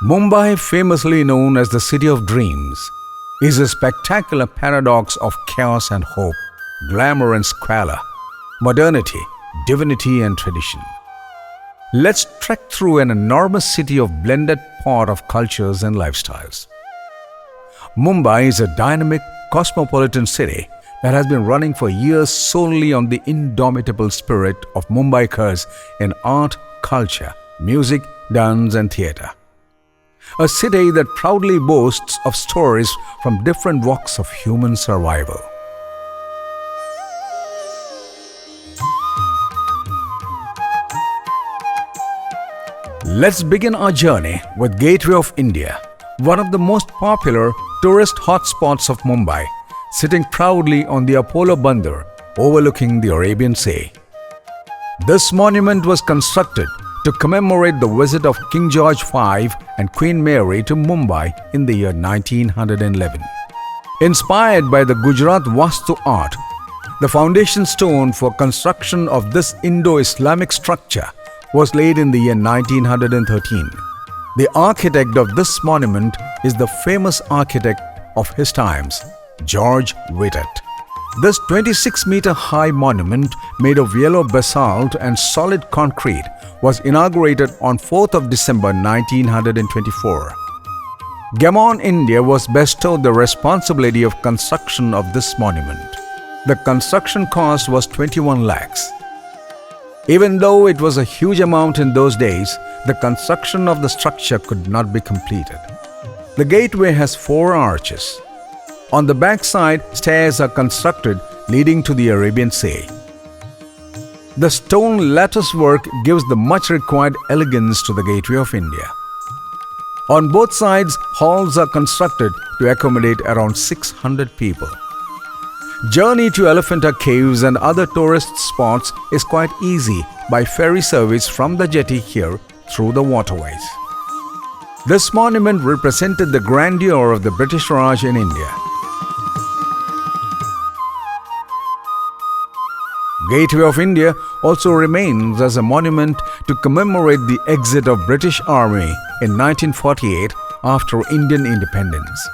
Mumbai, famously known as the City of Dreams, is a spectacular paradox of chaos and hope, glamour and squalor, modernity, divinity and tradition. Let's trek through an enormous city of blended pot of cultures and lifestyles. Mumbai is a dynamic, cosmopolitan city that has been running for years solely on the indomitable spirit of Mumbaikars in art, culture, music, dance and theatre. A city that proudly boasts of stories from different walks of human survival. Let's begin our journey with Gateway of India, one of the most popular tourist hotspots of Mumbai, sitting proudly on the Apollo Bandar overlooking the Arabian Sea. This monument was constructed to commemorate the visit of King George V and Queen Mary to Mumbai in the year 1911. Inspired by the Gujarat Vastu art, the foundation stone for construction of this Indo-Islamic structure was laid in the year 1913. The architect of this monument is the famous architect of his times, George Whitted. This 26-meter-high monument made of yellow basalt and solid concrete was inaugurated on 4th of December 1924. Gammon India was bestowed the responsibility of construction of this monument. The construction cost was 21 lakhs. Even though it was a huge amount in those days, the construction of the structure could not be completed. The gateway has 4 arches. On the back side, stairs are constructed leading to the Arabian Sea. The stone lattice work gives the much required elegance to the Gateway of India. On both sides, halls are constructed to accommodate around 600 people. Journey to Elephanta Caves and other tourist spots is quite easy by ferry service from the jetty here through the waterways. This monument represented the grandeur of the British Raj in India. Gateway of India also remains as a monument to commemorate the exit of British Army in 1948 after Indian independence.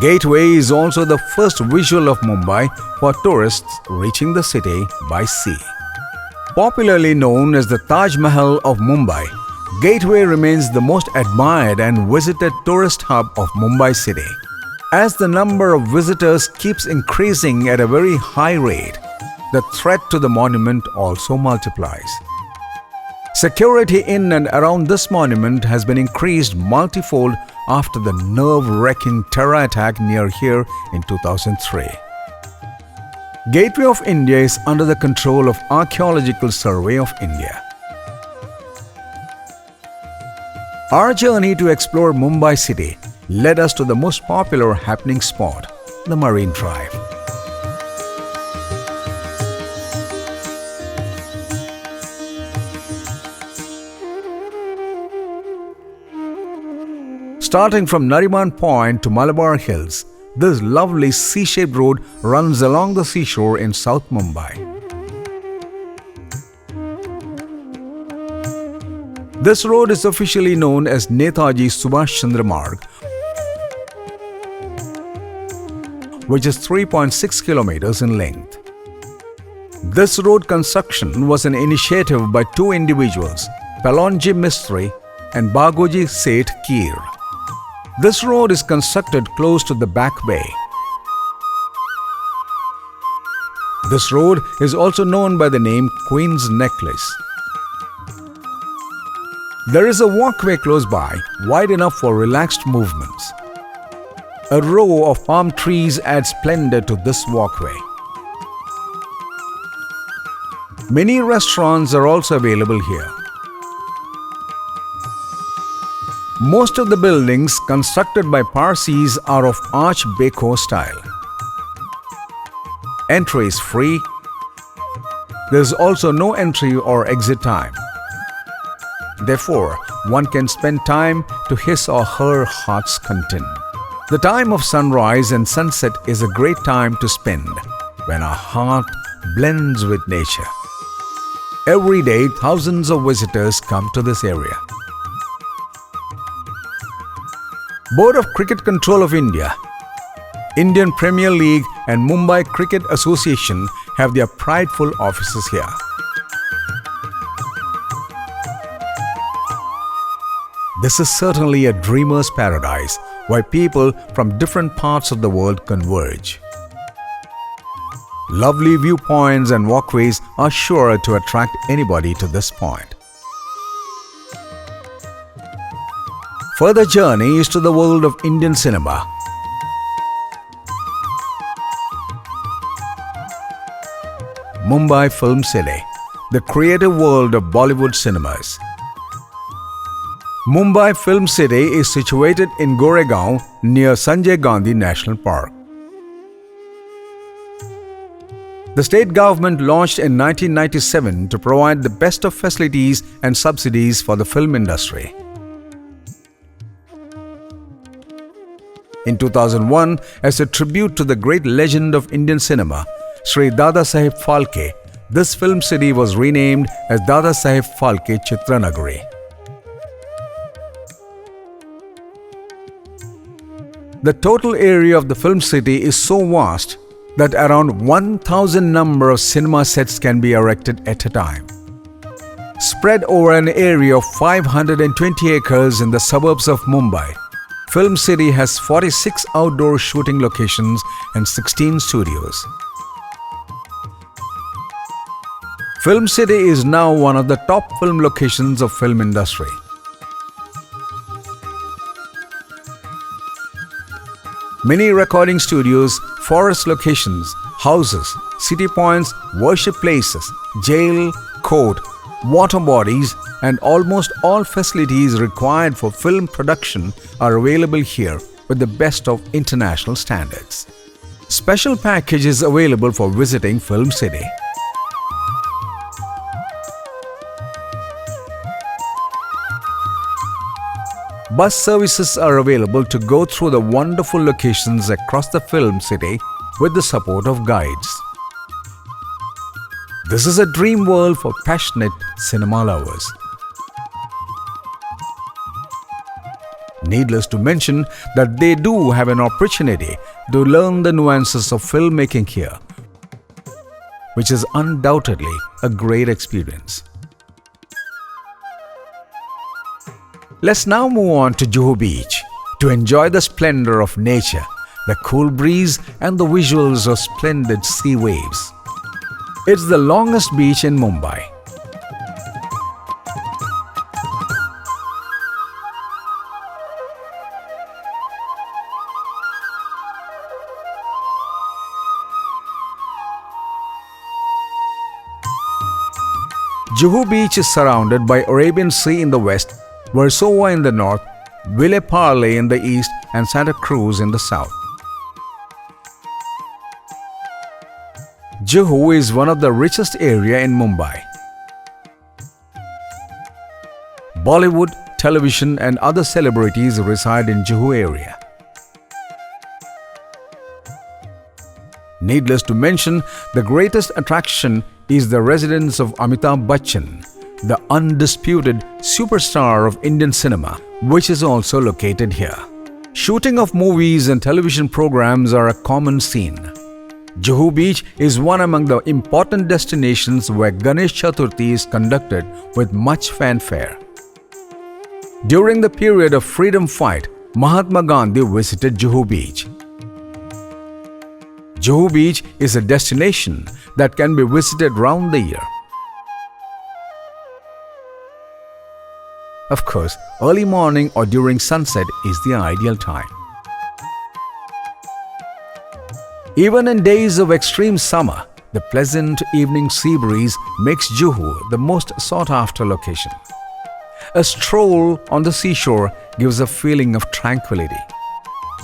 Gateway is also the first visual of Mumbai for tourists reaching the city by sea. Popularly known as the Taj Mahal of Mumbai, Gateway remains the most admired and visited tourist hub of Mumbai city. As the number of visitors keeps increasing at a very high rate, the threat to the monument also multiplies. Security in and around this monument has been increased multifold after the nerve-wracking terror attack near here in 2003. Gateway of India is under the control of Archaeological Survey of India. Our journey to explore Mumbai city led us to the most popular happening spot, the Marine Drive. Starting from Nariman Point to Malabar Hills, this lovely C-shaped road runs along the seashore in South Mumbai. This road is officially known as Netaji Subhash Chandra Marg, which is 3.6 kilometers in length. This road construction was an initiative by 2 individuals, Palonji Mistry and Bagoji Seth Keer. This road is constructed close to the Back Bay. This road is also known by the name Queen's Necklace. There is a walkway close by, wide enough for relaxed movements. A row of palm trees adds splendor to this walkway. Many restaurants are also available here. Most of the buildings constructed by Parsis are of Arch Deco style. Entry is free. There is also no entry or exit time. Therefore, one can spend time to his or her heart's content. The time of sunrise and sunset is a great time to spend when our heart blends with nature. Every day, thousands of visitors come to this area. Board of Cricket Control of India, Indian Premier League and Mumbai Cricket Association have their prideful offices here. This is certainly a dreamer's paradise where people from different parts of the world converge. Lovely viewpoints and walkways are sure to attract anybody to this point. Further journey is to the world of Indian cinema. Mumbai Film City, the creative world of Bollywood cinemas. Mumbai Film City is situated in Goregaon near Sanjay Gandhi National Park. The state government launched in 1997 to provide the best of facilities and subsidies for the film industry. In 2001, as a tribute to the great legend of Indian cinema, Sri Dada Saheb Phalke, this film city was renamed as Dada Saheb Phalke Chitranagari. The total area of the film city is so vast that around 1,000 number of cinema sets can be erected at a time. Spread over an area of 520 acres in the suburbs of Mumbai, Film City has 46 outdoor shooting locations and 16 studios. Film City is now one of the top film locations of film industry. Many recording studios, forest locations, houses, city points, worship places, jail, court, water bodies, and almost all facilities required for film production are available here with the best of international standards. Special packages available for visiting Film City. Bus services are available to go through the wonderful locations across the film city with the support of guides. This is a dream world for passionate cinema lovers. Needless to mention that they do have an opportunity to learn the nuances of filmmaking here, which is undoubtedly a great experience. Let's now move on to Juhu Beach to enjoy the splendor of nature, the cool breeze and the visuals of splendid sea waves. It's the longest beach in Mumbai. Juhu Beach is surrounded by Arabian Sea in the west, Versova in the north, Ville Parle in the east and Santa Cruz in the south. Juhu is one of the richest area in Mumbai. Bollywood, television and other celebrities reside in Juhu area. Needless to mention, the greatest attraction is the residence of Amitabh Bachchan, the undisputed superstar of Indian cinema, which is also located here. Shooting of movies and television programs are a common scene. Juhu Beach is one among the important destinations where Ganesh Chaturthi is conducted with much fanfare. During the period of freedom fight, Mahatma Gandhi visited Juhu Beach. Juhu Beach is a destination that can be visited round the year. Of course, early morning or during sunset is the ideal time. Even in days of extreme summer, the pleasant evening sea breeze makes Juhu the most sought-after location. A stroll on the seashore gives a feeling of tranquility.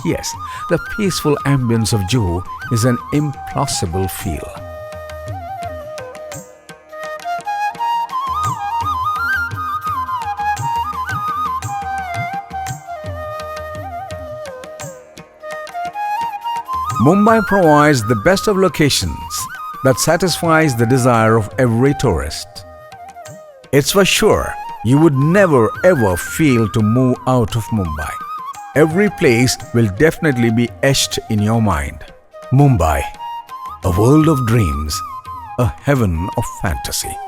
Yes, the peaceful ambience of Juhu is an impossible feel. Mumbai provides the best of locations that satisfies the desire of every tourist. It's for sure you would never ever feel to move out of Mumbai. every place will definitely be etched in your mind. Mumbai, a world of dreams, a heaven of fantasy.